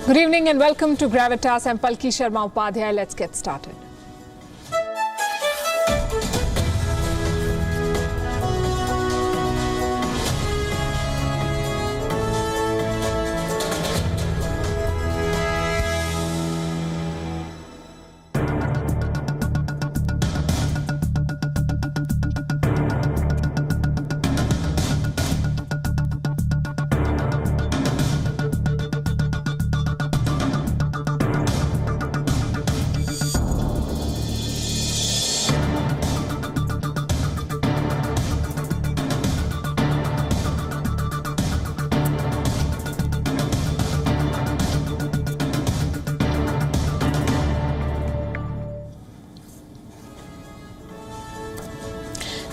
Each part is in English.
Good evening and welcome to Gravitas. I'm Palki Sharma Upadhyay. Let's get started.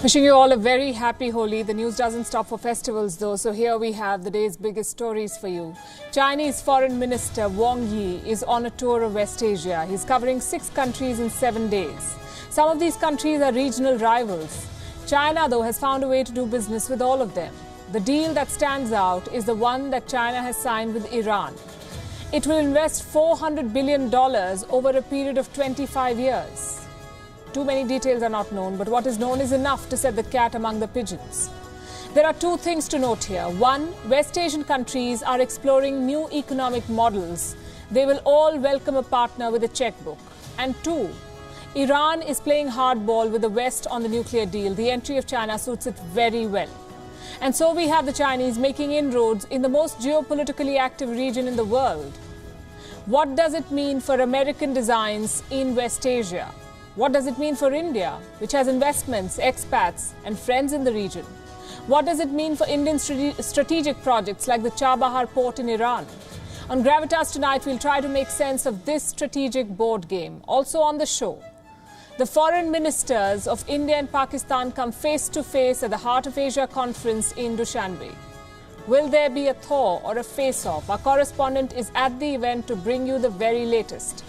Wishing you all a very happy Holi. The news doesn't stop for festivals though, so here we have the day's biggest stories for you. Chinese Foreign Minister Wang Yi is on a tour of West Asia. He's covering 6 countries in 7 days. Some of these countries are regional rivals. China, though, has found a way to do business with all of them. The deal that stands out is the one that China has signed with Iran. It will invest $400 billion over a period of 25 years. Too many details are not known, but what is known is enough to set the cat among the pigeons. There are 2 things to note here. 1, West Asian countries are exploring new economic models. They will all welcome a partner with a checkbook. And 2, Iran is playing hardball with the West on the nuclear deal. The entry of China suits it very well. And so we have the Chinese making inroads in the most geopolitically active region in the world. What does it mean for American designs in West Asia? What does it mean for India, which has investments, expats and friends in the region? What does it mean for Indian strategic projects like the Chabahar port in Iran? On Gravitas tonight, we'll try to make sense of this strategic board game. Also on the show, the foreign ministers of India and Pakistan come face to face at the Heart of Asia conference in Dushanbe. Will there be a thaw or a face-off? Our correspondent is at the event to bring you the very latest.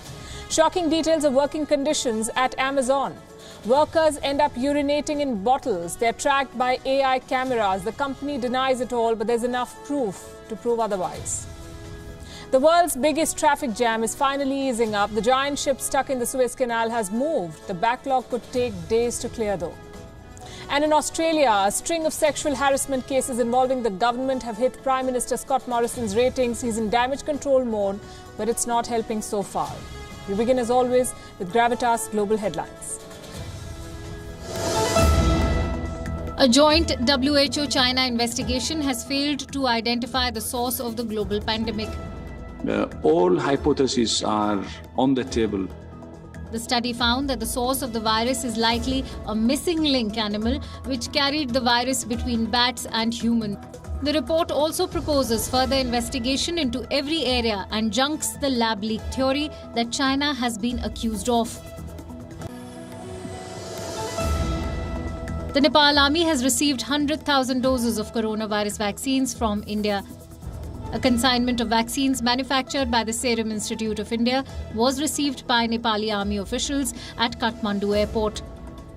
Shocking details of working conditions at Amazon. Workers end up urinating in bottles. They're tracked by AI cameras. The company denies it all, but there's enough proof to prove otherwise. The world's biggest traffic jam is finally easing up. The giant ship stuck in the Suez Canal has moved. The backlog could take days to clear though. And in Australia, a string of sexual harassment cases involving the government have hit Prime Minister Scott Morrison's ratings. He's in damage control mode, but it's not helping so far. We begin as always with Gravitas Global Headlines. A joint WHO-China investigation has failed to identify the source of the global pandemic. All hypotheses are on the table. The study found that the source of the virus is likely a missing link animal which carried the virus between bats and humans. The report also proposes further investigation into every area and junks the lab leak theory that China has been accused of. The Nepal army has received 100,000 doses of coronavirus vaccines from India. A consignment of vaccines manufactured by the Serum Institute of India was received by Nepali army officials at Kathmandu airport.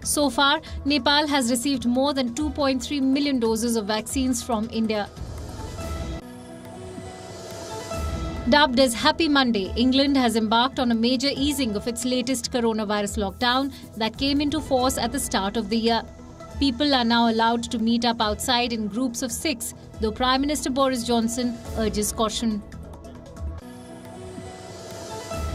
So far, Nepal has received more than 2.3 million doses of vaccines from India. Dubbed as Happy Monday, England has embarked on a major easing of its latest coronavirus lockdown that came into force at the start of the year. People are now allowed to meet up outside in groups of 6, though Prime Minister Boris Johnson urges caution.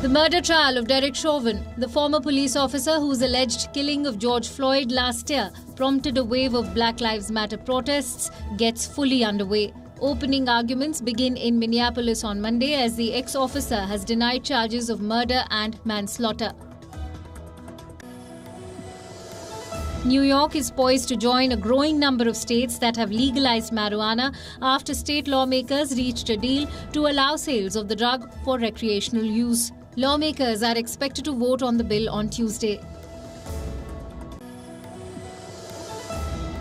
The murder trial of Derek Chauvin, the former police officer whose alleged killing of George Floyd last year prompted a wave of Black Lives Matter protests, gets fully underway. Opening arguments begin in Minneapolis on Monday as the ex-officer has denied charges of murder and manslaughter. New York is poised to join a growing number of states that have legalized marijuana after state lawmakers reached a deal to allow sales of the drug for recreational use. Lawmakers are expected to vote on the bill on Tuesday.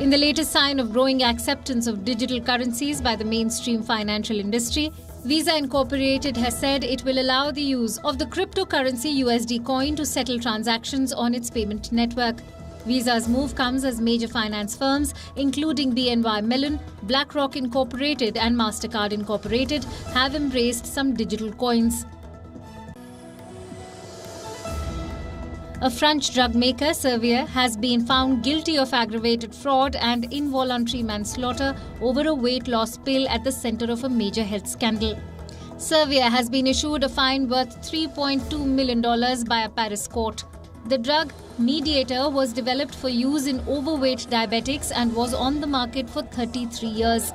In the latest sign of growing acceptance of digital currencies by the mainstream financial industry, Visa Incorporated has said it will allow the use of the cryptocurrency USD coin to settle transactions on its payment network. Visa's move comes as major finance firms, including BNY Mellon, BlackRock Incorporated and MasterCard Incorporated, have embraced some digital coins. A French drug maker, Servier, has been found guilty of aggravated fraud and involuntary manslaughter over a weight loss pill at the center of a major health scandal. Servier has been issued a fine worth $3.2 million by a Paris court. The drug, Mediator, was developed for use in overweight diabetics and was on the market for 33 years.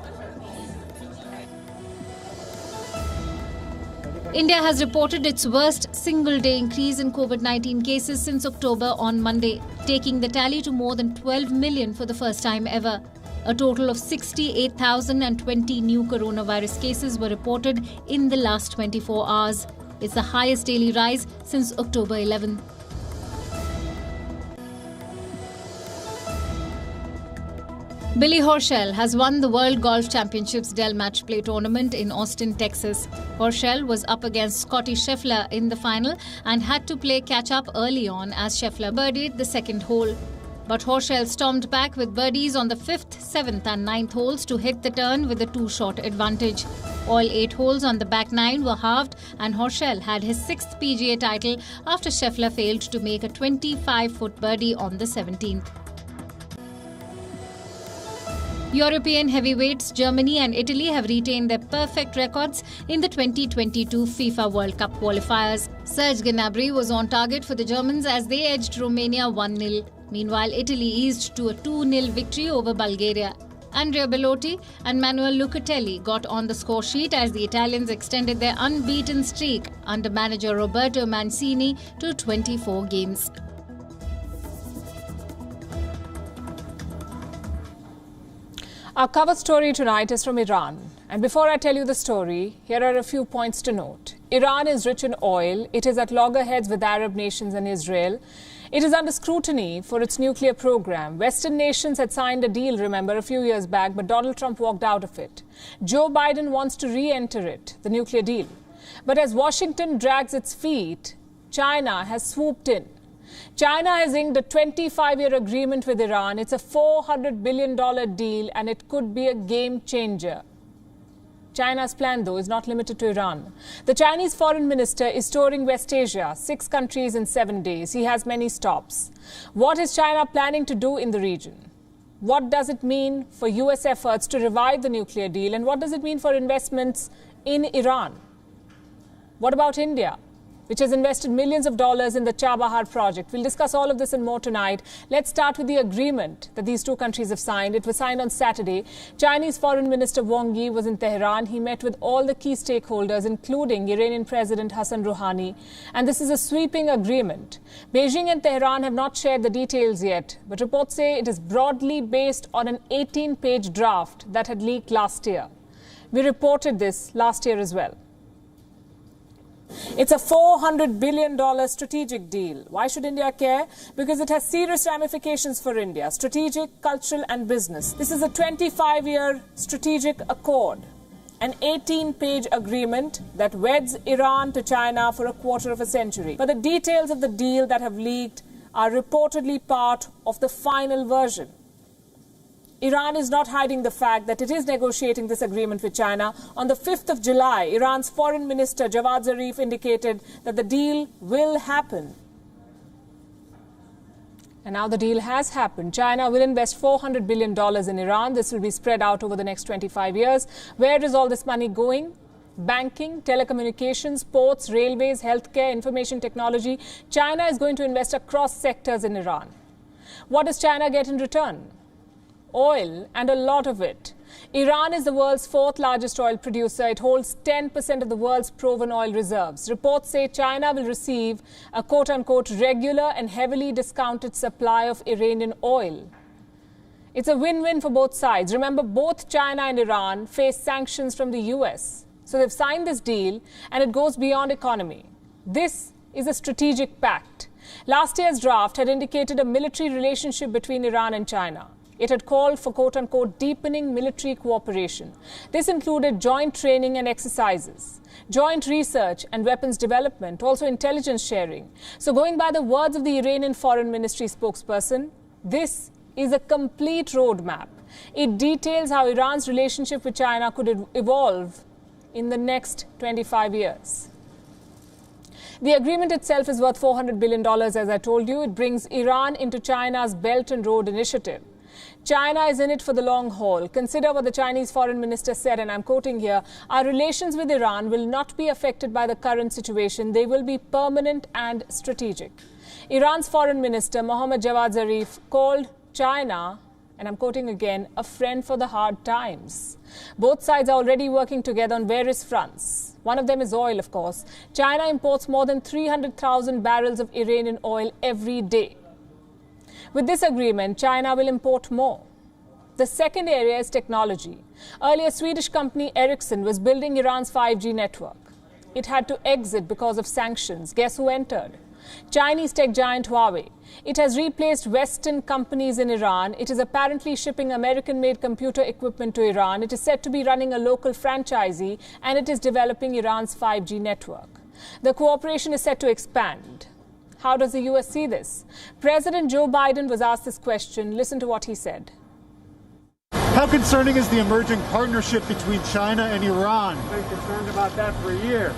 India has reported its worst single-day increase in COVID-19 cases since October on Monday, taking the tally to more than 12 million for the first time ever. A total of 68,020 new coronavirus cases were reported in the last 24 hours. It's the highest daily rise since October 11. Billy Horschel has won the World Golf Championships Dell Match Play tournament in Austin, Texas. Horschel was up against Scottie Scheffler in the final and had to play catch-up early on as Scheffler birdied the second hole. But Horschel stormed back with birdies on the 5th, 7th and 9th holes to hit the turn with a 2-shot advantage. All 8 holes on the back 9 were halved and Horschel had his 6th PGA title after Scheffler failed to make a 25-foot birdie on the 17th. European heavyweights Germany and Italy have retained their perfect records in the 2022 FIFA World Cup qualifiers. Serge Gnabry was on target for the Germans as they edged Romania 1-0. Meanwhile, Italy eased to a 2-0 victory over Bulgaria. Andrea Bellotti and Manuel Lucatelli got on the score sheet as the Italians extended their unbeaten streak under manager Roberto Mancini to 24 games. Our cover story tonight is from Iran. And before I tell you the story, here are a few points to note. Iran is rich in oil. It is at loggerheads with Arab nations and Israel. It is under scrutiny for its nuclear program. Western nations had signed a deal, remember, a few years back, but Donald Trump walked out of it. Joe Biden wants to re-enter it, the nuclear deal. But as Washington drags its feet, China has swooped in. China has inked a 25-year agreement with Iran. It's a $400 billion deal and it could be a game changer. China's plan, though, is not limited to Iran. The Chinese foreign minister is touring West Asia, 6 countries in 7 days. He has many stops. What is China planning to do in the region? What does it mean for US efforts to revive the nuclear deal? And what does it mean for investments in Iran? What about India, which has invested millions of dollars in the Chabahar project? We'll discuss all of this and more tonight. Let's start with the agreement that these 2 countries have signed. It was signed on Saturday. Chinese Foreign Minister Wang Yi was in Tehran. He met with all the key stakeholders, including Iranian President Hassan Rouhani. And this is a sweeping agreement. Beijing and Tehran have not shared the details yet, but reports say it is broadly based on an 18-page draft that had leaked last year. We reported this last year as well. It's a $400 billion strategic deal. Why should India care? Because it has serious ramifications for India, strategic, cultural and business. This is a 25-year strategic accord, an 18-page agreement that weds Iran to China for a quarter of a century. But the details of the deal that have leaked are reportedly part of the final version. Iran is not hiding the fact that it is negotiating this agreement with China. On the 5th of July, Iran's foreign minister Javad Zarif indicated that the deal will happen. And now the deal has happened. China will invest $400 billion in Iran. This will be spread out over the next 25 years. Where is all this money going? Banking, telecommunications, ports, railways, healthcare, information technology. China is going to invest across sectors in Iran. What does China get in return? Oil, and a lot of it. Iran is the world's 4th largest oil producer. It holds 10% of the world's proven oil reserves. Reports say China will receive a quote-unquote regular and heavily discounted supply of Iranian oil. It's a win-win for both sides. Remember, both China and Iran face sanctions from the US. So they've signed this deal, and it goes beyond economy. This is a strategic pact. Last year's draft had indicated a military relationship between Iran and China. It had called for quote-unquote deepening military cooperation. This included joint training and exercises, joint research and weapons development, also intelligence sharing. So going by the words of the Iranian Foreign Ministry spokesperson, This is a complete roadmap. It details how Iran's relationship with China could evolve in the next 25 years. The agreement itself is worth $400 billion, as I told you. It brings Iran into China's Belt and Road Initiative. China is in it for the long haul. Consider what the Chinese foreign minister said, and I'm quoting here, "Our relations with Iran will not be affected by the current situation. They will be permanent and strategic." Iran's foreign minister, Mohammad Javad Zarif, called China, and I'm quoting again, "a friend for the hard times." Both sides are already working together on various fronts. One of them is oil, of course. China imports more than 300,000 barrels of Iranian oil every day. With this agreement, China will import more. The second area is technology. Earlier, Swedish company Ericsson was building Iran's 5G network. It had to exit because of sanctions. Guess who entered? Chinese tech giant Huawei. It has replaced Western companies in Iran. It is apparently shipping American-made computer equipment to Iran. It is said to be running a local franchisee, and it is developing Iran's 5G network. The cooperation is set to expand. How does the US see this? President Joe Biden was asked this question. Listen to what he said. How concerning is the emerging partnership between China and Iran? I've been concerned about that for a year.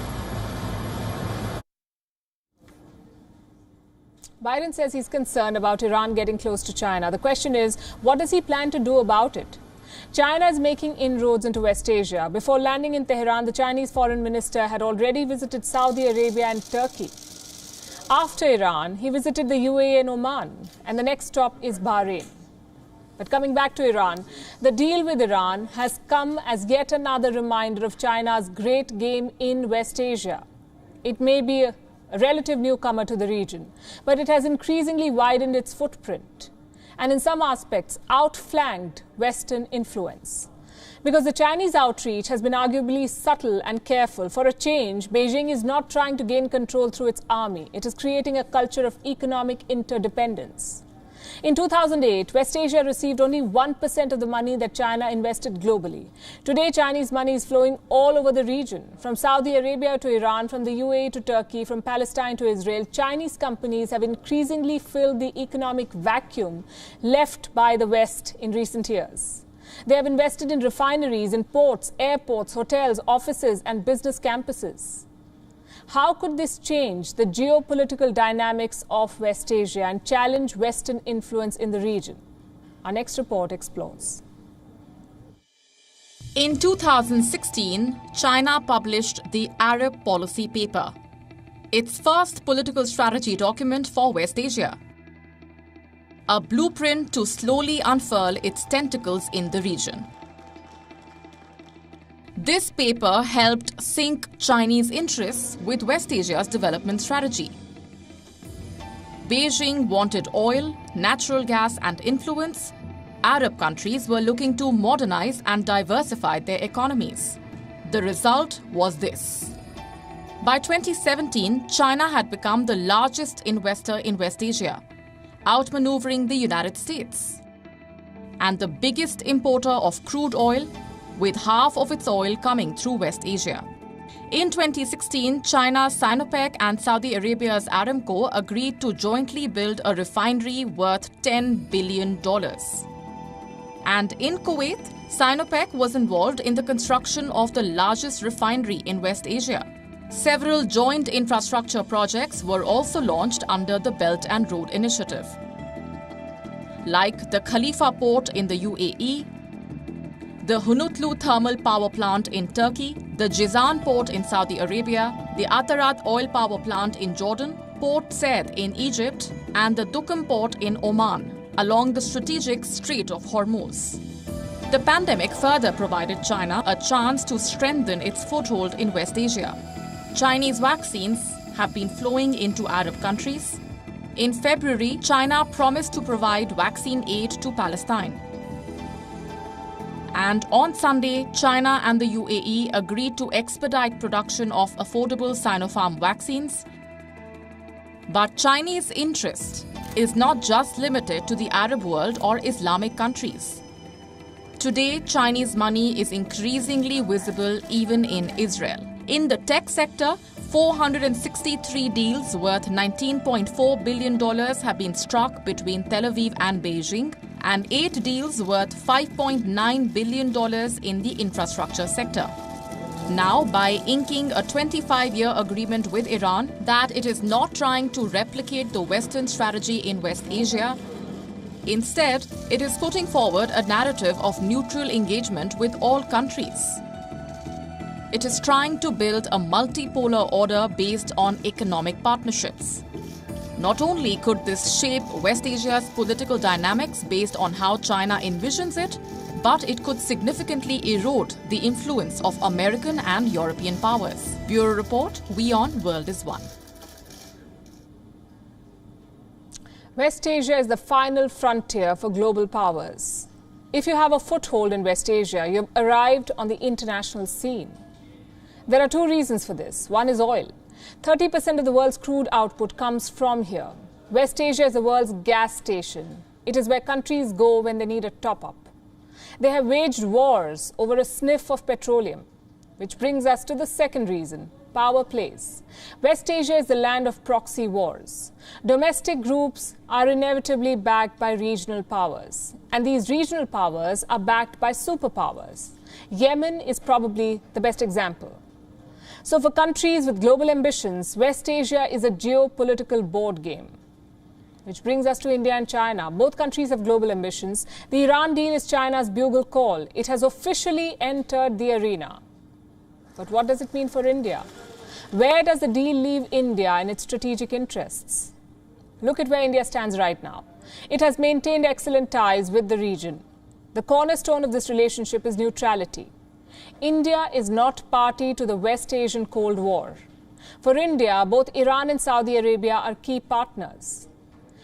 Biden says he's concerned about Iran getting close to China. The question is, what does he plan to do about it? China is making inroads into West Asia. Before landing in Tehran, the Chinese foreign minister had already visited Saudi Arabia and Turkey. After Iran, he visited the UAE and Oman, and the next stop is Bahrain. But coming back to Iran, the deal with Iran has come as yet another reminder of China's great game in West Asia. It may be a relative newcomer to the region, but it has increasingly widened its footprint and in some aspects outflanked Western influence. Because the Chinese outreach has been arguably subtle and careful. For a change, Beijing is not trying to gain control through its army. It is creating a culture of economic interdependence. In 2008, West Asia received only 1% of the money that China invested globally. Today, Chinese money is flowing all over the region. From Saudi Arabia to Iran, from the UAE to Turkey, from Palestine to Israel, Chinese companies have increasingly filled the economic vacuum left by the West in recent years. They have invested in refineries, in ports, airports, hotels, offices, and business campuses. How could this change the geopolitical dynamics of West Asia and challenge Western influence in the region? Our next report explores. In 2016, China published the Arab Policy Paper, its first political strategy document for West Asia. A blueprint to slowly unfurl its tentacles in the region. This paper helped sync Chinese interests with West Asia's development strategy. Beijing wanted oil, natural gas and influence. Arab countries were looking to modernize and diversify their economies. The result was this. By 2017, China had become the largest investor in West Asia, outmaneuvering the United States, and the biggest importer of crude oil, with half of its oil coming through West Asia. In 2016, China's Sinopec and Saudi Arabia's Aramco agreed to jointly build a refinery worth $10 billion. And in Kuwait, Sinopec was involved in the construction of the largest refinery in West Asia. Several joint infrastructure projects were also launched under the Belt and Road Initiative, like the Khalifa port in the UAE, the Hunutlu thermal power plant in Turkey, the Jizan port in Saudi Arabia, the Atarat oil power plant in Jordan, Port Said in Egypt, and the Duqm port in Oman, along the strategic Strait of Hormuz. The pandemic further provided China a chance to strengthen its foothold in West Asia. Chinese vaccines have been flowing into Arab countries. In February, China promised to provide vaccine aid to Palestine. And on Sunday, China and the UAE agreed to expedite production of affordable Sinopharm vaccines. But Chinese interest is not just limited to the Arab world or Islamic countries. Today, Chinese money is increasingly visible even in Israel. In the tech sector, 463 deals worth $19.4 billion have been struck between Tel Aviv and Beijing, and 8 deals worth $5.9 billion in the infrastructure sector. Now, by inking a 25-year agreement with Iran that it is not trying to replicate the Western strategy in West Asia, instead, it is putting forward a narrative of neutral engagement with all countries. It is trying to build a multipolar order based on economic partnerships. Not only could this shape West Asia's political dynamics based on how China envisions it, but it could significantly erode the influence of American and European powers. Bureau Report, WION World is One. West Asia is the final frontier for global powers. If you have a foothold in West Asia, you've arrived on the international scene. There are 2 reasons for this. One is oil. 30% of the world's crude output comes from here. West Asia is the world's gas station. It is where countries go when they need a top-up. They have waged wars over a sniff of petroleum, which brings us to the second reason, power plays. West Asia is the land of proxy wars. Domestic groups are inevitably backed by regional powers, and these regional powers are backed by superpowers. Yemen is probably the best example. So for countries with global ambitions, West Asia is a geopolitical board game. Which brings us to India and China. Both countries have global ambitions. The Iran deal is China's bugle call. It has officially entered the arena. But what does it mean for India? Where does the deal leave India in its strategic interests? Look at where India stands right now. It has maintained excellent ties with the region. The cornerstone of this relationship is neutrality. India is not party to the West Asian Cold War. For India, both Iran and Saudi Arabia are key partners.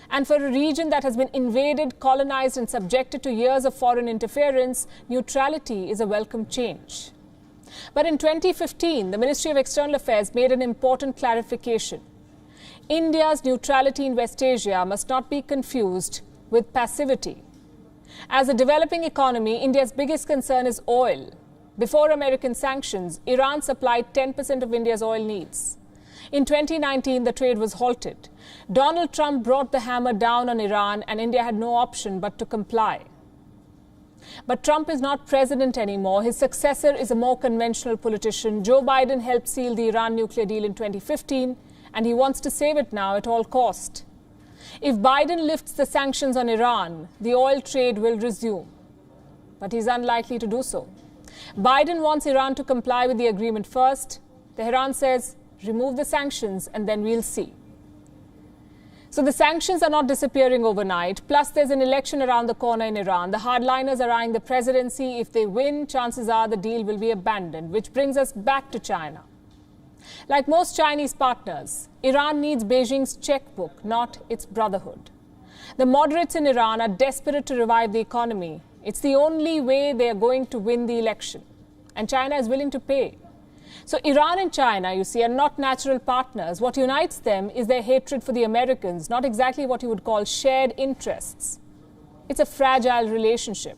And for a region that has been invaded, colonized and subjected to years of foreign interference, neutrality is a welcome change. But in 2015, the Ministry of External Affairs made an important clarification. India's neutrality in West Asia must not be confused with passivity. As a developing economy, India's biggest concern is oil. Before American sanctions, Iran supplied 10% of India's oil needs. In 2019, the trade was halted. Donald Trump brought the hammer down on Iran, and India had no option but to comply. But Trump is not president anymore. His successor is a more conventional politician. Joe Biden helped seal the Iran nuclear deal in 2015, and he wants to save it now at all cost. If Biden lifts the sanctions on Iran, the oil trade will resume. But he's unlikely to do so. Biden wants Iran to comply with the agreement first. Tehran says, remove the sanctions and then we'll see. So the sanctions are not disappearing overnight. Plus, there's an election around the corner in Iran. The hardliners are eyeing the presidency. If they win, chances are the deal will be abandoned, which brings us back to China. Like most Chinese partners, Iran needs Beijing's checkbook, not its brotherhood. The moderates in Iran are desperate to revive the economy. It's the only way they are going to win the election. And China is willing to pay. So Iran and China, you see, are not natural partners. What unites them is their hatred for the Americans, not exactly what you would call shared interests. It's a fragile relationship.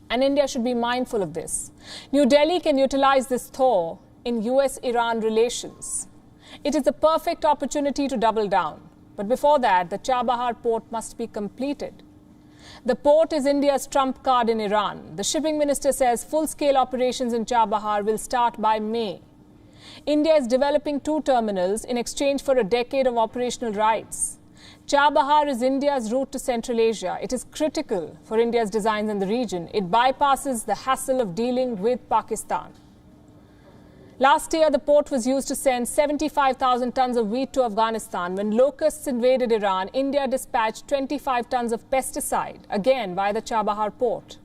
And India should be mindful of this. New Delhi can utilize this thaw in US-Iran relations. It is a perfect opportunity to double down. But before that, the Chabahar port must be completed. The port is India's trump card in Iran. The shipping minister says full-scale operations in Chabahar will start by May. India is developing 2 terminals in exchange for a decade of operational rights. Chabahar is India's route to Central Asia. It is critical for India's designs in the region. It bypasses the hassle of dealing with Pakistan. Last year, the port was used to send 75,000 tons of wheat to Afghanistan. When locusts invaded Iran, India dispatched 25 tons of pesticide, again via the Chabahar port.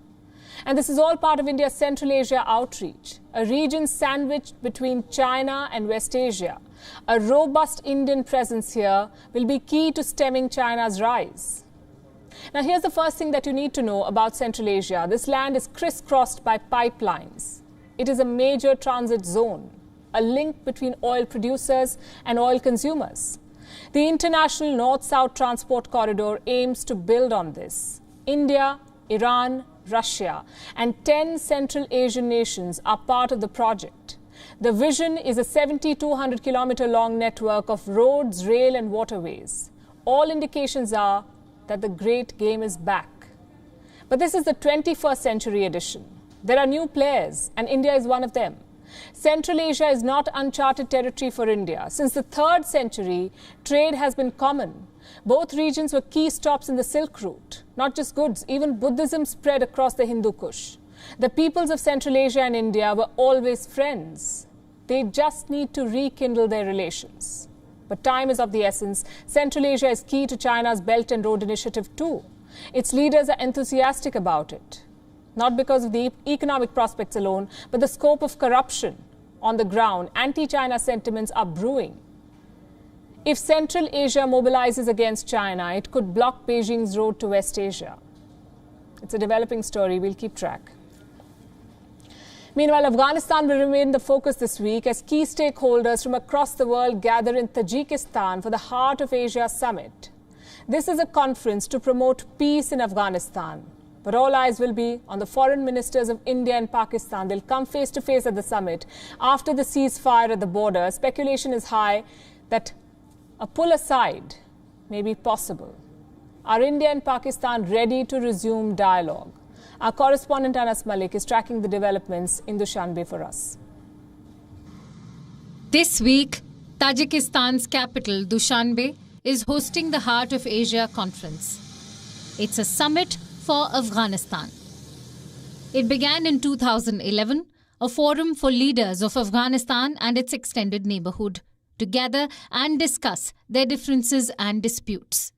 And this is all part of India's Central Asia outreach, a region sandwiched between China and West Asia. A robust Indian presence here will be key to stemming China's rise. Now, here's the first thing that you need to know about Central Asia. This land is crisscrossed by pipelines. It is a major transit zone, a link between oil producers and oil consumers. The international North-South transport corridor aims to build on this. India, Iran, Russia, and 10 Central Asian nations are part of the project. The vision is a 7,200-kilometer-long network of roads, rail and waterways. All indications are that the great game is back. But this is the 21st century edition. There are new players, and India is one of them. Central Asia is not uncharted territory for India. Since the 3rd century, trade has been common. Both regions were key stops in the Silk Route. Not just goods, even Buddhism spread across the Hindu Kush. The peoples of Central Asia and India were always friends. They just need to rekindle their relations. But time is of the essence. Central Asia is key to China's Belt and Road Initiative too. Its leaders are enthusiastic about it. Not because of the economic prospects alone, but the scope of corruption on the ground. Anti-China sentiments are brewing. If Central Asia mobilizes against China, it could block Beijing's road to West Asia. It's a developing story. We'll keep track. Meanwhile, Afghanistan will remain the focus this week as key stakeholders from across the world gather in Tajikistan for the Heart of Asia Summit. This is a conference to promote peace in Afghanistan. But all eyes will be on the foreign ministers of India and Pakistan. They'll come face to face at the summit after the ceasefire at the border. Speculation is high that a pull aside may be possible. Are India and Pakistan ready to resume dialogue? Our correspondent Anas Malik is tracking the developments in Dushanbe for us. This week, Tajikistan's capital, Dushanbe, is hosting the Heart of Asia conference. It's a summit for Afghanistan. It began in 2011, a forum for leaders of Afghanistan and its extended neighborhood to gather and discuss their differences and disputes.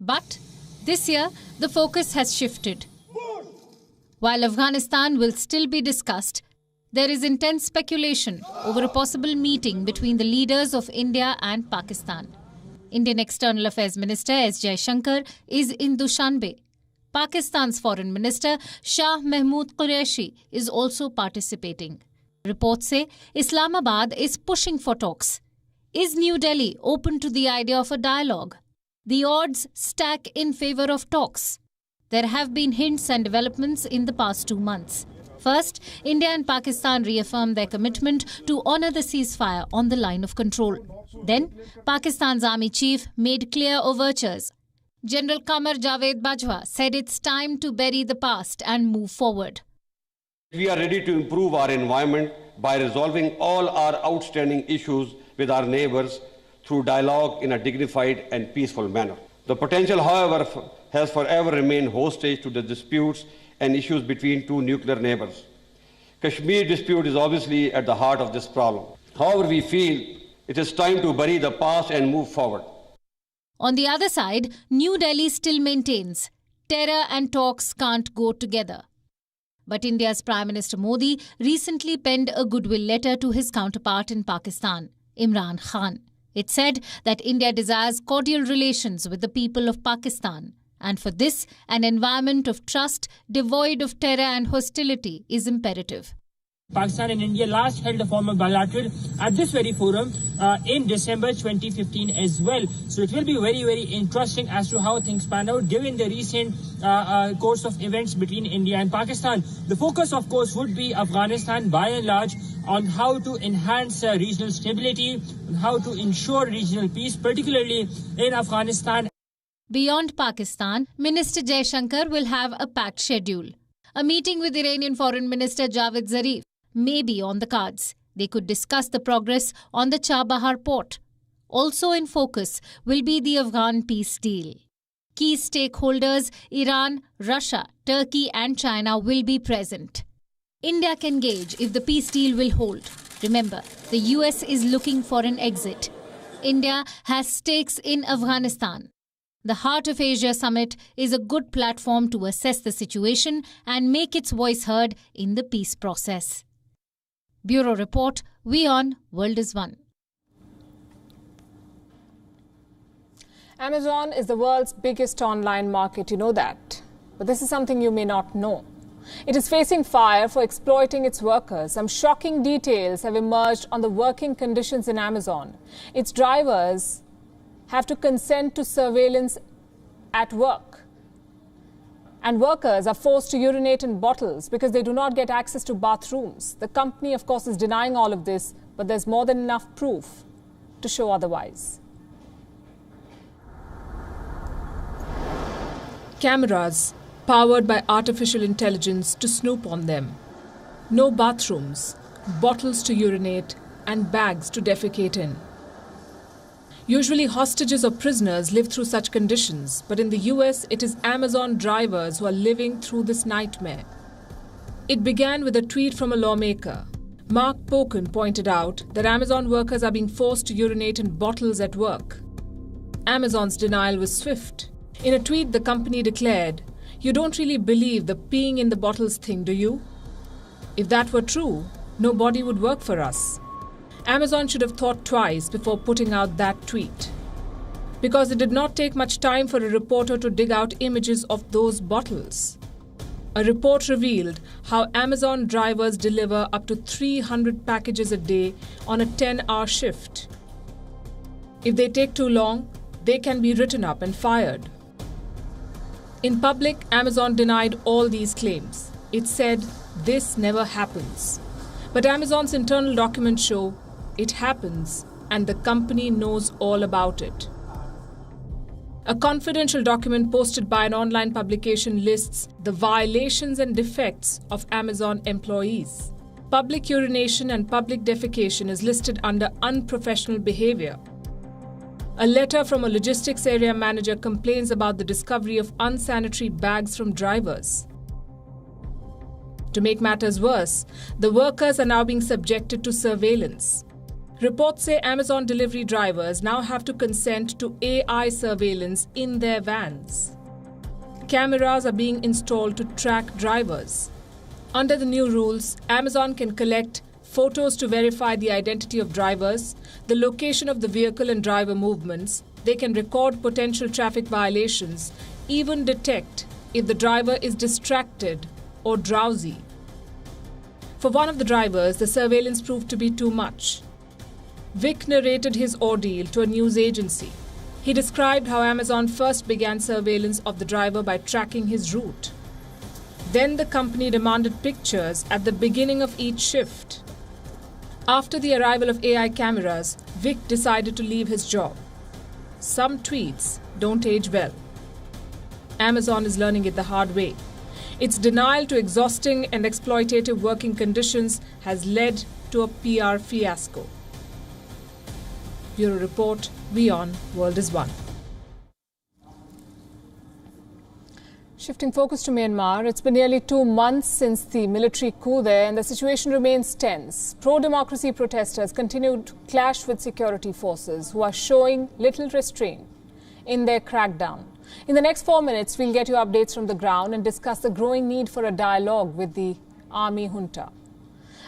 But this year, the focus has shifted. While Afghanistan will still be discussed, there is intense speculation over a possible meeting between the leaders of India and Pakistan. Indian External Affairs Minister S. Jaishankar is in Dushanbe. Pakistan's Foreign Minister Shah Mahmood Qureshi is also participating. Reports say Islamabad is pushing for talks. Is New Delhi open to the idea of a dialogue? The odds stack in favor of talks. There have been hints and developments in the past 2 months. First, India and Pakistan reaffirmed their commitment to honour the ceasefire on the line of control. Then, Pakistan's army chief made clear overtures. General Qamar Javed Bajwa said it's time to bury the past and move forward. We are ready to improve our environment by resolving all our outstanding issues with our neighbours through dialogue in a dignified and peaceful manner. The potential, however, has forever remained hostage to the disputes and issues between two nuclear neighbours. Kashmir dispute is obviously at the heart of this problem. However, we feel it is time to bury the past and move forward. On the other side, New Delhi still maintains terror and talks can't go together. But India's Prime Minister Modi recently penned a goodwill letter to his counterpart in Pakistan, Imran Khan. It said that India desires cordial relations with the people of Pakistan. And for this, an environment of trust devoid of terror and hostility is imperative. Pakistan and India last held a formal bilateral at this very forum in December 2015 as well. So it will be very, very interesting as to how things pan out given the recent course of events between India and Pakistan. The focus, of course, would be Afghanistan by and large on how to enhance regional stability, on how to ensure regional peace, particularly in Afghanistan. Beyond Pakistan, Minister Jaishankar will have a packed schedule. A meeting with Iranian Foreign Minister Javed Zarif may be on the cards. They could discuss the progress on the Chabahar port. Also in focus will be the Afghan peace deal. Key stakeholders Iran, Russia, Turkey and China will be present. India can gauge if the peace deal will hold. Remember, the US is looking for an exit. India has stakes in Afghanistan. The Heart of Asia Summit is a good platform to assess the situation and make its voice heard in the peace process. Bureau Report, WION World is One. Amazon is the world's biggest online market, you know that. But this is something you may not know. It is facing fire for exploiting its workers. Some shocking details have emerged on the working conditions in Amazon. Its drivers have to consent to surveillance at work. And workers are forced to urinate in bottles because they do not get access to bathrooms. The company, of course, is denying all of this, but there's more than enough proof to show otherwise. Cameras powered by artificial intelligence to snoop on them. No bathrooms, bottles to urinate, and bags to defecate in. Usually hostages or prisoners live through such conditions, but in the US it is Amazon drivers who are living through this nightmare. It began with a tweet from a lawmaker. Mark Pocan pointed out that Amazon workers are being forced to urinate in bottles at work. Amazon's denial was swift. In a tweet, the company declared, "You don't really believe the peeing in the bottles thing, do you? If that were true, nobody would work for us." Amazon should have thought twice before putting out that tweet. Because it did not take much time for a reporter to dig out images of those bottles. A report revealed how Amazon drivers deliver up to 300 packages a day on a 10-hour shift. If they take too long, they can be written up and fired. In public, Amazon denied all these claims. It said, "This never happens." But Amazon's internal documents show it happens, and the company knows all about it. A confidential document posted by an online publication lists the violations and defects of Amazon employees. Public urination and public defecation is listed under unprofessional behavior. A letter from a logistics area manager complains about the discovery of unsanitary bags from drivers. To make matters worse, the workers are now being subjected to surveillance. Reports say Amazon delivery drivers now have to consent to AI surveillance in their vans. Cameras are being installed to track drivers. Under the new rules, Amazon can collect photos to verify the identity of drivers, the location of the vehicle and driver movements. They can record potential traffic violations, even detect if the driver is distracted or drowsy. For one of the drivers, the surveillance proved to be too much. Vic narrated his ordeal to a news agency. He described how Amazon first began surveillance of the driver by tracking his route. Then the company demanded pictures at the beginning of each shift. After the arrival of AI cameras, Vic decided to leave his job. Some tweets don't age well. Amazon is learning it the hard way. Its denial to exhausting and exploitative working conditions has led to a PR fiasco. Bureau Report, WION World is One. Shifting focus to Myanmar, it's been nearly 2 months since the military coup there and the situation remains tense. Pro-democracy protesters continue to clash with security forces who are showing little restraint in their crackdown. In the next 4 minutes, we'll get you updates from the ground and discuss the growing need for a dialogue with the army junta.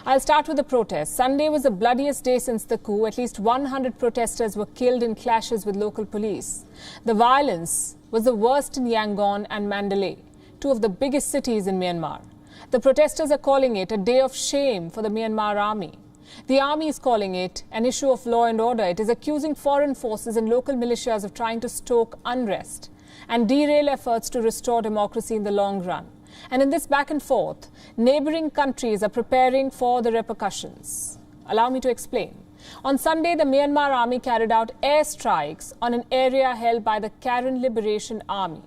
I'll start with the protests. Sunday was the bloodiest day since the coup. At least 100 protesters were killed in clashes with local police. The violence was the worst in Yangon and Mandalay, two of the biggest cities in Myanmar. The protesters are calling it a day of shame for the Myanmar army. The army is calling it an issue of law and order. It is accusing foreign forces and local militias of trying to stoke unrest and derail efforts to restore democracy in the long run. And in this back and forth, neighboring countries are preparing for the repercussions. Allow me to explain. On Sunday, the Myanmar army carried out airstrikes on an area held by the Karen Liberation Army.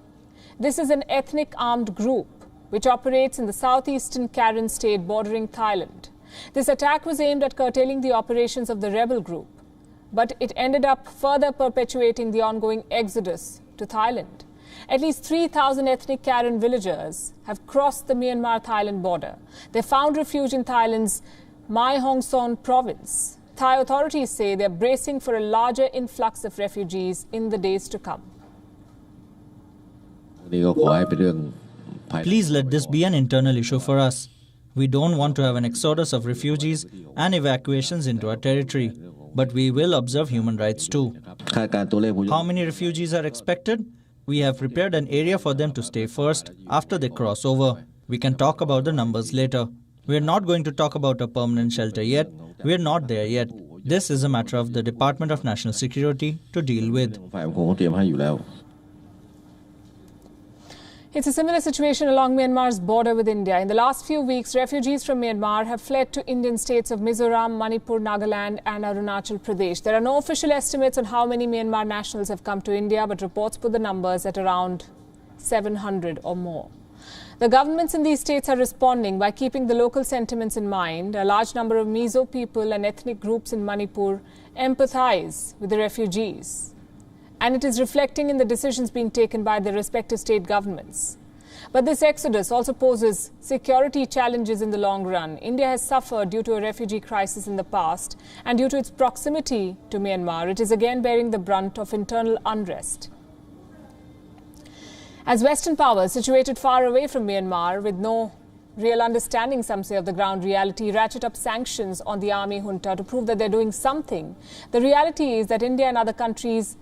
This is an ethnic armed group which operates in the southeastern Karen state bordering Thailand. This attack was aimed at curtailing the operations of the rebel group, but it ended up further perpetuating the ongoing exodus to Thailand. At least 3,000 ethnic Karen villagers have crossed the Myanmar-Thailand border. They found refuge in Thailand's Mae Hong Son province. Thai authorities say they're bracing for a larger influx of refugees in the days to come. Please let this be an internal issue for us. We don't want to have an exodus of refugees and evacuations into our territory, but we will observe human rights too. How many refugees are expected? We have prepared an area for them to stay first after they cross over. We can talk about the numbers later. We are not going to talk about a permanent shelter yet. We are not there yet. This is a matter of the Department of National Security to deal with. It's a similar situation along Myanmar's border with India. In the last few weeks, refugees from Myanmar have fled to Indian states of Mizoram, Manipur, Nagaland and Arunachal Pradesh. There are no official estimates on how many Myanmar nationals have come to India, but reports put the numbers at around 700 or more. The governments in these states are responding by keeping the local sentiments in mind. A large number of Mizo people and ethnic groups in Manipur empathize with the refugees, and it is reflecting in the decisions being taken by the respective state governments. But this exodus also poses security challenges in the long run. India has suffered due to a refugee crisis in the past, and due to its proximity to Myanmar, it is again bearing the brunt of internal unrest. As Western powers situated far away from Myanmar, with no real understanding, some say, of the ground reality, ratchet up sanctions on the army junta to prove that they're doing something, the reality is that India and other countries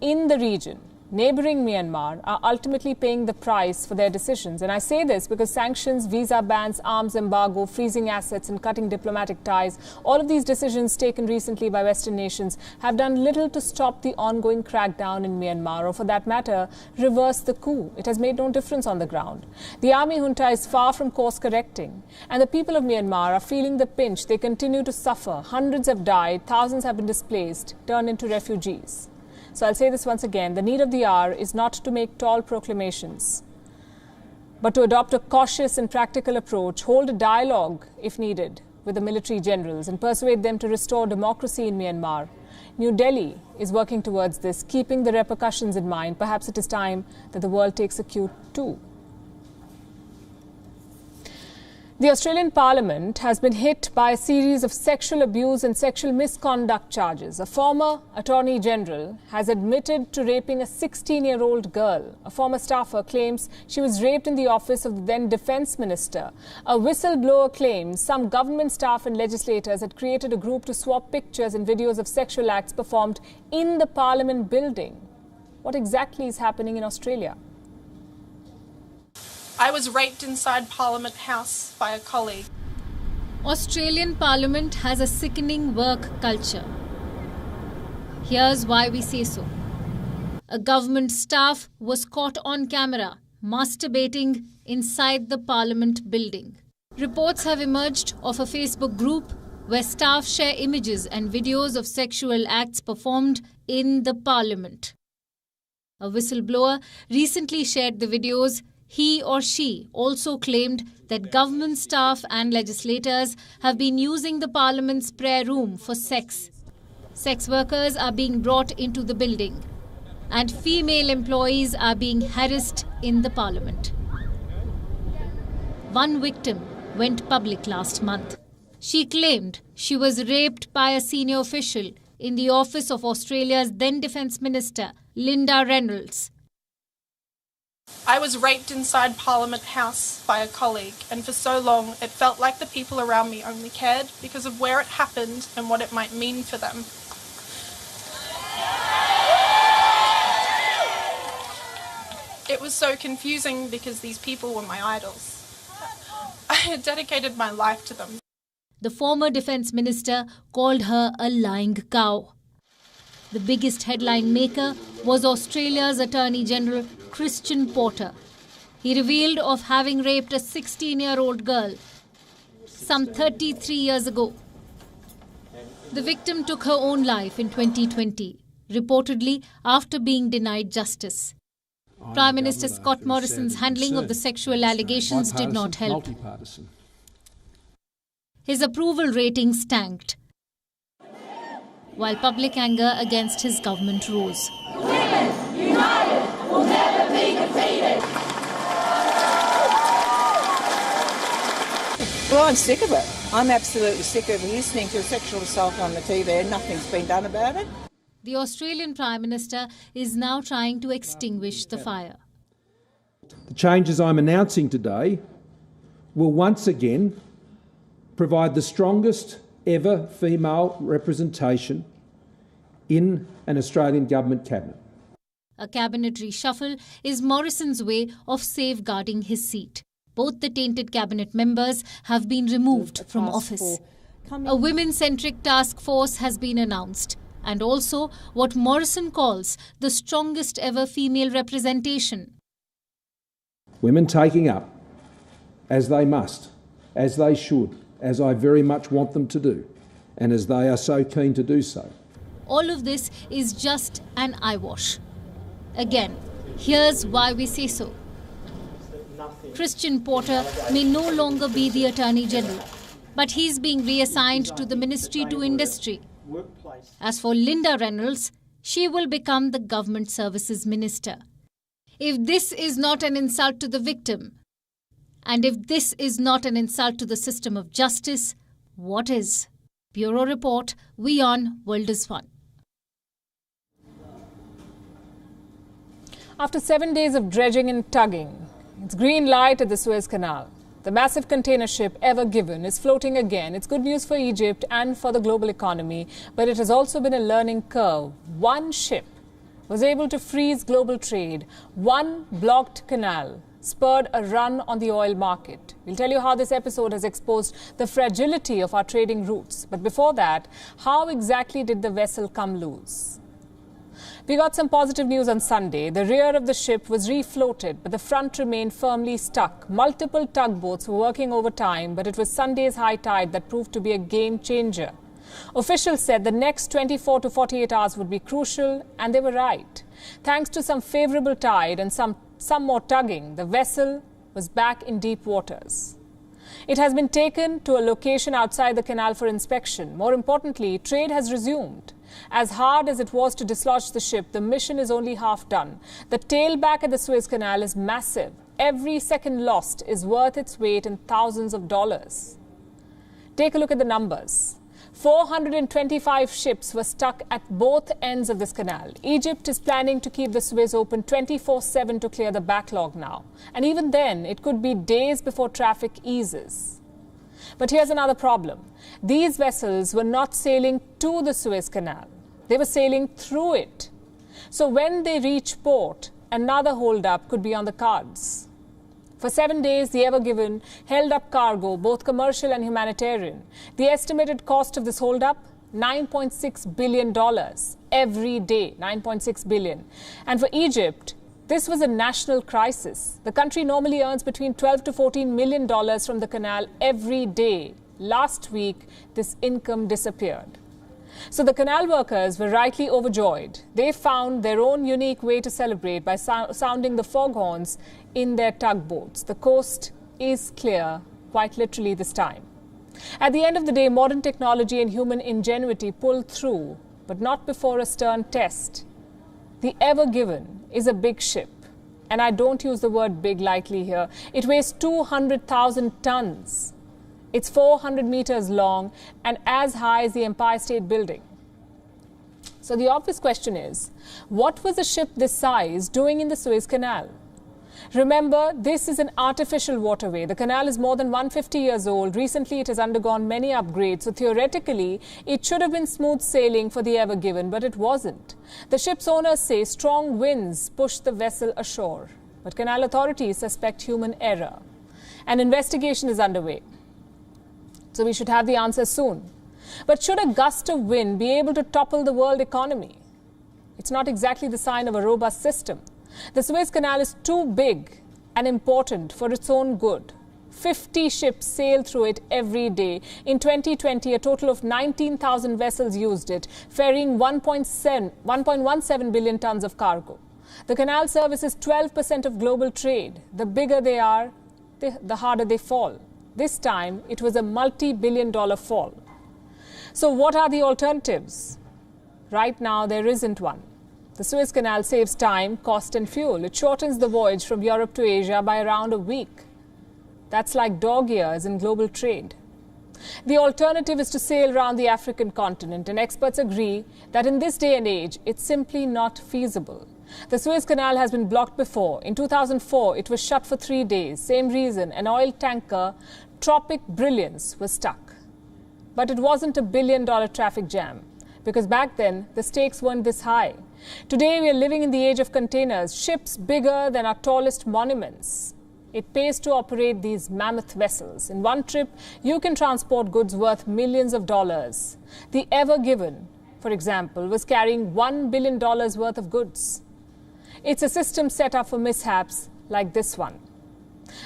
in the region, neighbouring Myanmar, are ultimately paying the price for their decisions. And I say this because sanctions, visa bans, arms embargo, freezing assets and cutting diplomatic ties, all of these decisions taken recently by Western nations have done little to stop the ongoing crackdown in Myanmar, or for that matter, reverse the coup. It has made no difference on the ground. The army junta is far from course correcting, and the people of Myanmar are feeling the pinch. They continue to suffer. Hundreds have died, thousands have been displaced, turned into refugees. So I'll say this once again, the need of the hour is not to make tall proclamations, but to adopt a cautious and practical approach, hold a dialogue, if needed, with the military generals and persuade them to restore democracy in Myanmar. New Delhi is working towards this, keeping the repercussions in mind. Perhaps it is time that the world takes a cue too. The Australian Parliament has been hit by a series of sexual abuse and sexual misconduct charges. A former Attorney General has admitted to raping a 16-year-old girl. A former staffer claims she was raped in the office of the then Defence Minister. A whistleblower claims some government staff and legislators had created a group to swap pictures and videos of sexual acts performed in the Parliament building. What exactly is happening in Australia? I was raped inside Parliament House by a colleague. Australian Parliament has a sickening work culture. Here's why we say so. A government staff was caught on camera masturbating inside the Parliament building. Reports have emerged of a Facebook group where staff share images and videos of sexual acts performed in the Parliament. A whistleblower recently shared the videos. He or she also claimed that government staff and legislators have been using the Parliament's prayer room for sex. Sex workers are being brought into the building, and female employees are being harassed in the Parliament. One victim went public last month. She claimed she was raped by a senior official in the office of Australia's then Defence Minister, Linda Reynolds. I was raped inside Parliament House by a colleague, and for so long it felt like the people around me only cared because of where it happened and what it might mean for them. It was so confusing because these people were my idols. I had dedicated my life to them. The former Defence Minister called her a lying cow. The biggest headline maker was Australia's Attorney General Christian Porter. He revealed of having raped a 16-year-old girl some 33 years ago. The victim took her own life in 2020, reportedly after being denied justice. Prime Minister Scott Morrison's handling of the sexual allegations did not help. His approval ratings tanked, while public anger against his government rose. Women united will never be defeated. Well, I'm sick of it. I'm absolutely sick of listening to sexual assault on the TV and nothing's been done about it. The Australian Prime Minister is now trying to extinguish the fire. The changes I'm announcing today will once again provide the strongest ever female representation in an Australian government cabinet. A cabinet reshuffle is Morrison's way of safeguarding his seat. Both the tainted cabinet members have been removed from office. A women-centric task force has been announced, and also what Morrison calls the strongest ever female representation. Women taking up, as they must, as they should, as I very much want them to do, and as they are so keen to do so. All of this is just an eyewash. Again, here's why we say so. Christian Porter may no longer be the Attorney General, but he's being reassigned to the Ministry to Industry. As for Linda Reynolds, she will become the Government Services Minister. If this is not an insult to the victim, and if this is not an insult to the system of justice, what is? Bureau Report, WION World is Fun. After 7 days of dredging and tugging, it's green light at the Suez Canal. The massive container ship Ever Given is floating again. It's good news for Egypt and for the global economy, but it has also been a learning curve. One ship was able to freeze global trade. One blocked canal spurred a run on the oil market. We'll tell you how this episode has exposed the fragility of our trading routes. But before that, how exactly did the vessel come loose? We got some positive news on Sunday. The rear of the ship was refloated, but the front remained firmly stuck. Multiple tugboats were working overtime, but it was Sunday's high tide that proved to be a game changer. Officials said the next 24 to 48 hours would be crucial, and they were right. Thanks to some favourable tide and some more tugging, the vessel was back in deep waters. It has been taken to a location outside the canal for inspection. More importantly, trade has resumed. As hard as it was to dislodge the ship, the mission is only half done. The tailback at the Suez Canal is massive. Every second lost is worth its weight in thousands of dollars. Take a look at the numbers. 425 ships were stuck at both ends of this canal. Egypt is planning to keep the Suez open 24/7 to clear the backlog now. And even then, it could be days before traffic eases. But here's another problem. These vessels were not sailing to the Suez Canal. They were sailing through it. So when they reach port, another hold-up could be on the cards. For 7 days, the Ever Given held up cargo, both commercial and humanitarian. The estimated cost of this hold-up, $9.6 billion every day, $9.6 billion. And for Egypt, this was a national crisis. The country normally earns between $12 to $14 million from the canal every day. Last week, this income disappeared. So the canal workers were rightly overjoyed. They found their own unique way to celebrate by sounding the foghorns in their tugboats. The coast is clear, quite literally this time. At the end of the day, modern technology and human ingenuity pulled through, but not before a stern test. The Ever Given is a big ship, and I don't use the word big lightly here. It weighs 200,000 tons. It's 400 meters long and as high as the Empire State Building. So the obvious question is, what was a ship this size doing in the Suez Canal? Remember, this is an artificial waterway. The canal is more than 150 years old. Recently, it has undergone many upgrades. So theoretically, it should have been smooth sailing for the Ever Given, but it wasn't. The ship's owners say strong winds pushed the vessel ashore. But canal authorities suspect human error. An investigation is underway. So we should have the answer soon. But should a gust of wind be able to topple the world economy? It's not exactly the sign of a robust system. The Suez Canal is too big and important for its own good. 50 ships sail through it every day. In 2020, a total of 19,000 vessels used it, ferrying 1.17 billion tons of cargo. The canal services 12% of global trade. The bigger they are, the harder they fall. This time, it was a multi-billion-dollar fall. So what are the alternatives? Right now, there isn't one. The Suez Canal saves time, cost and fuel. It shortens the voyage from Europe to Asia by around a week. That's like dog years in global trade. The alternative is to sail around the African continent, and experts agree that in this day and age, it's simply not feasible. The Suez Canal has been blocked before. In 2004, it was shut for 3 days. Same reason, an oil tanker, Tropic Brilliance, was stuck. But it wasn't a billion-dollar traffic jam, because back then, the stakes weren't this high. Today, we are living in the age of containers, ships bigger than our tallest monuments. It pays to operate these mammoth vessels. In one trip, you can transport goods worth millions of dollars. The Ever Given, for example, was carrying $1 billion worth of goods. It's a system set up for mishaps like this one.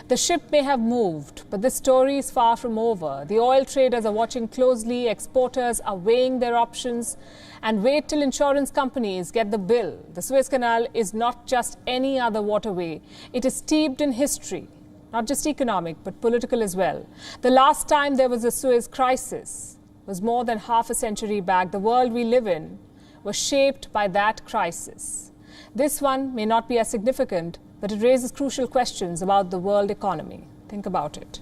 The ship may have moved, but this story is far from over. The oil traders are watching closely, exporters are weighing their options, and wait till insurance companies get the bill. The Suez Canal is not just any other waterway. It is steeped in history, not just economic, but political as well. The last time there was a Suez crisis was more than half a century back. The world we live in was shaped by that crisis. This one may not be as significant, but it raises crucial questions about the world economy. Think about it.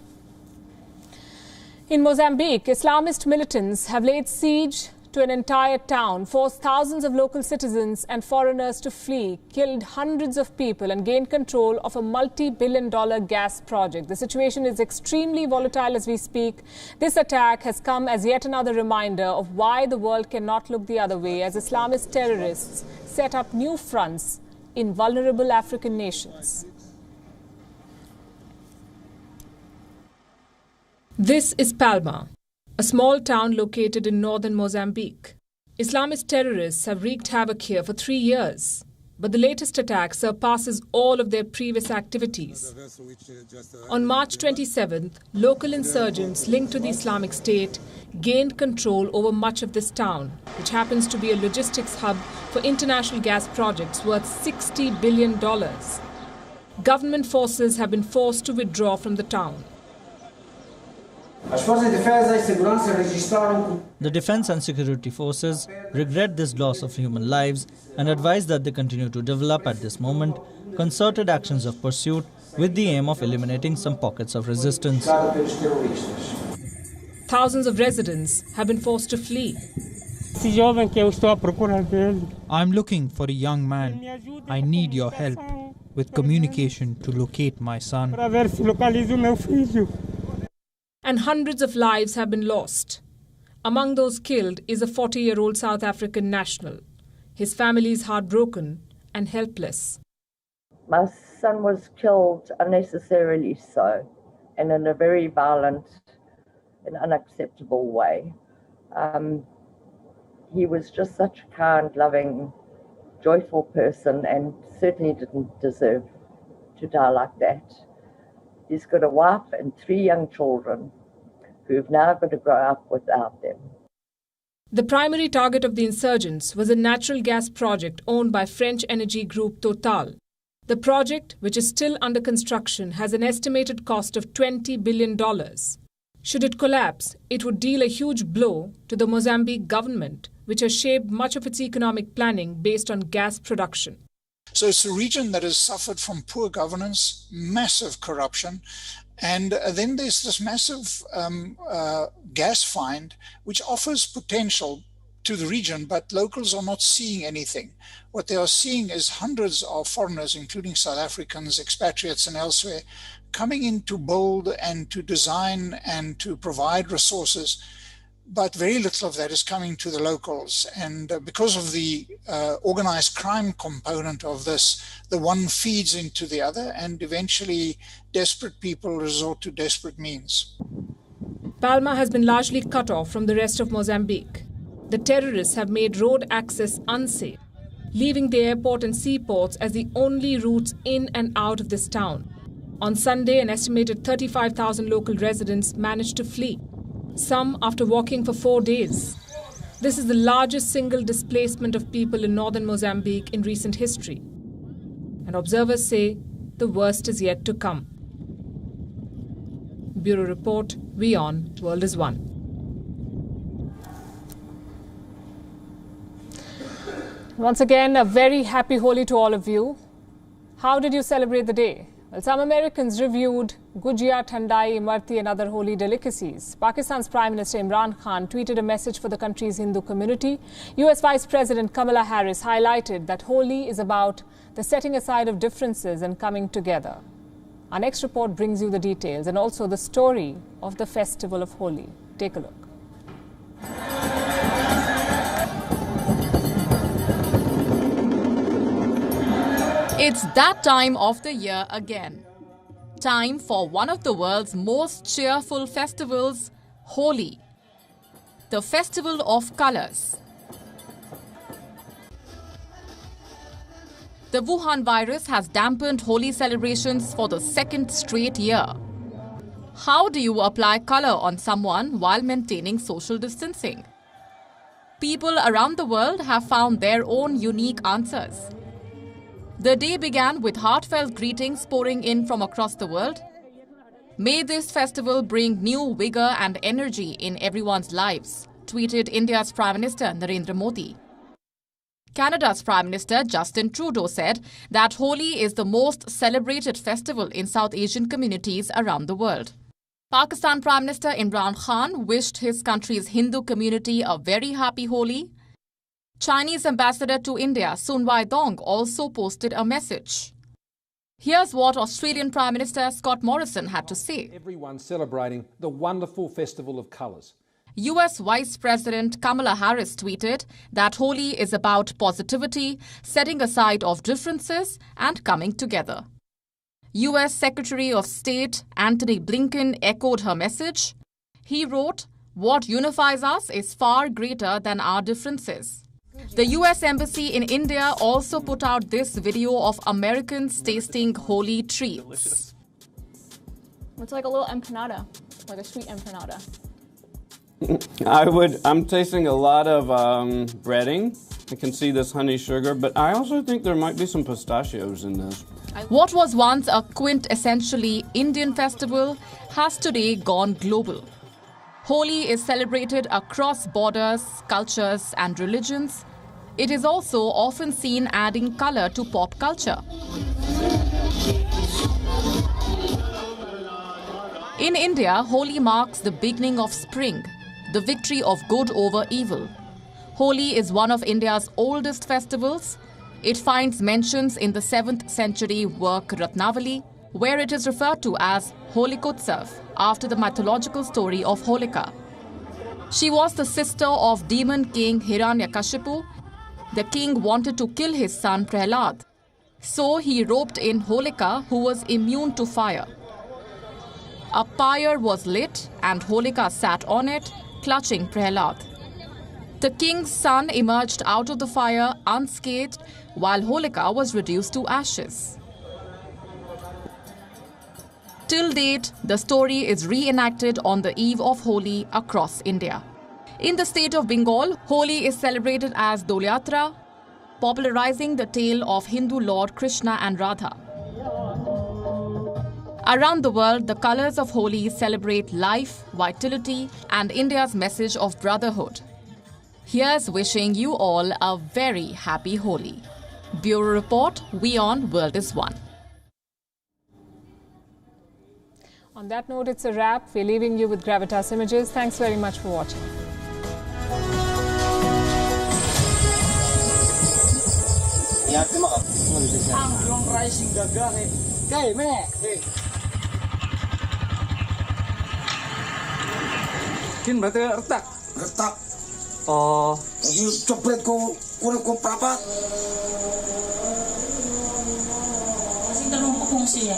In Mozambique, Islamist militants have laid siege to an entire town, forced thousands of local citizens and foreigners to flee, killed hundreds of people and gained control of a multi-billion-dollar gas project. The situation is extremely volatile as we speak. This attack has come as yet another reminder of why the world cannot look the other way as Islamist terrorists set up new fronts in vulnerable African nations. This is Palma, a small town located in northern Mozambique. Islamist terrorists have wreaked havoc here for 3 years, but the latest attack surpasses all of their previous activities. On March 27th, local insurgents linked to the Islamic State gained control over much of this town, which happens to be a logistics hub for international gas projects worth $60 billion. Government forces have been forced to withdraw from the town. The defense and security forces regret this loss of human lives and advise that they continue to develop at this moment concerted actions of pursuit with the aim of eliminating some pockets of resistance. Thousands of residents have been forced to flee. I'm looking for a young man. I need your help with communication to locate my son. And hundreds of lives have been lost. Among those killed is a 40-year-old South African national. His family is heartbroken and helpless. My son was killed unnecessarily so, and in a very violent and unacceptable way. He was just such a kind, loving, joyful person and certainly didn't deserve to die like that. He's got a wife and 3 young children who've now got to grow up without them. The primary target of the insurgents was a natural gas project owned by French energy group Total. The project, which is still under construction, has an estimated cost of $20 billion. Should it collapse, it would deal a huge blow to the Mozambique government, which has shaped much of its economic planning based on gas production. So it's a region that has suffered from poor governance, massive corruption, and then there's this massive gas find, which offers potential to the region, but locals are not seeing anything. What they are seeing is hundreds of foreigners, including South Africans, expatriates and elsewhere, coming in to build and to design and to provide resources, but very little of that is coming to the locals. And because of the organized crime component of this, the one feeds into the other, and eventually desperate people resort to desperate means. Palma has been largely cut off from the rest of Mozambique. The terrorists have made road access unsafe, leaving the airport and seaports as the only routes in and out of this town. On Sunday, an estimated 35,000 local residents managed to flee, some after walking for 4 days. This is the largest single displacement of people in northern Mozambique in recent history. And observers say the worst is yet to come. Bureau Report, WION, World is One. Once again, a very happy Holi to all of you. How did you celebrate the day? Well, some Americans reviewed Gujia, Thandai, Imarti and other Holi delicacies. Pakistan's Prime Minister Imran Khan tweeted a message for the country's Hindu community. US Vice President Kamala Harris highlighted that Holi is about the setting aside of differences and coming together. Our next report brings you the details and also the story of the festival of Holi. Take a look. It's that time of the year again. Time for one of the world's most cheerful festivals, Holi, the festival of colors. The Wuhan virus has dampened Holi celebrations for the second straight year. How do you apply color on someone while maintaining social distancing? People around the world have found their own unique answers. The day began with heartfelt greetings pouring in from across the world. May this festival bring new vigor and energy in everyone's lives, tweeted India's Prime Minister Narendra Modi. Canada's Prime Minister Justin Trudeau said that Holi is the most celebrated festival in South Asian communities around the world. Pakistan Prime Minister Imran Khan wished his country's Hindu community a very happy Holi. Chinese Ambassador to India Sun Weidong also posted a message. Here's what Australian Prime Minister Scott Morrison had to say. Everyone celebrating the wonderful festival of colours. US Vice President Kamala Harris tweeted that Holi is about positivity, setting aside of differences and coming together. US Secretary of State Antony Blinken echoed her message. He wrote, "What unifies us is far greater than our differences." The US Embassy in India also put out this video of Americans tasting Holi treats. It's like a little empanada, like a sweet empanada. I'm tasting a lot of breading. I can see this honey sugar, but I also think there might be some pistachios in this. What was once a quintessentially Indian festival has today gone global. Holi is celebrated across borders, cultures and religions. It is also often seen adding color to pop culture. In India, Holi marks the beginning of spring, the victory of good over evil. Holi is one of India's oldest festivals. It finds mentions in the 7th century work Ratnavali, where it is referred to as Holikotsav, after the mythological story of Holika. She was the sister of demon king Hiranyakashipu. The king wanted to kill his son Prahlad. So he roped in Holika, who was immune to fire. A pyre was lit and Holika sat on it, clutching Prahlad. The king's son emerged out of the fire unscathed, while Holika was reduced to ashes. Till date, the story is reenacted on the eve of Holi across India. In the state of Bengal, Holi is celebrated as Dolyatra, popularizing the tale of Hindu Lord Krishna and Radha. Around the world, the colors of Holi celebrate life, vitality, and India's message of brotherhood. Here's wishing you all a very happy Holi. Bureau Report, WION World is One. On that note, it's a wrap. We're leaving you with Gravitas Images. Thanks very much for watching. Kin berarti retak. Retak. Oh. Lagi copret ko perapat. Masih terlumpuk fungsi ya.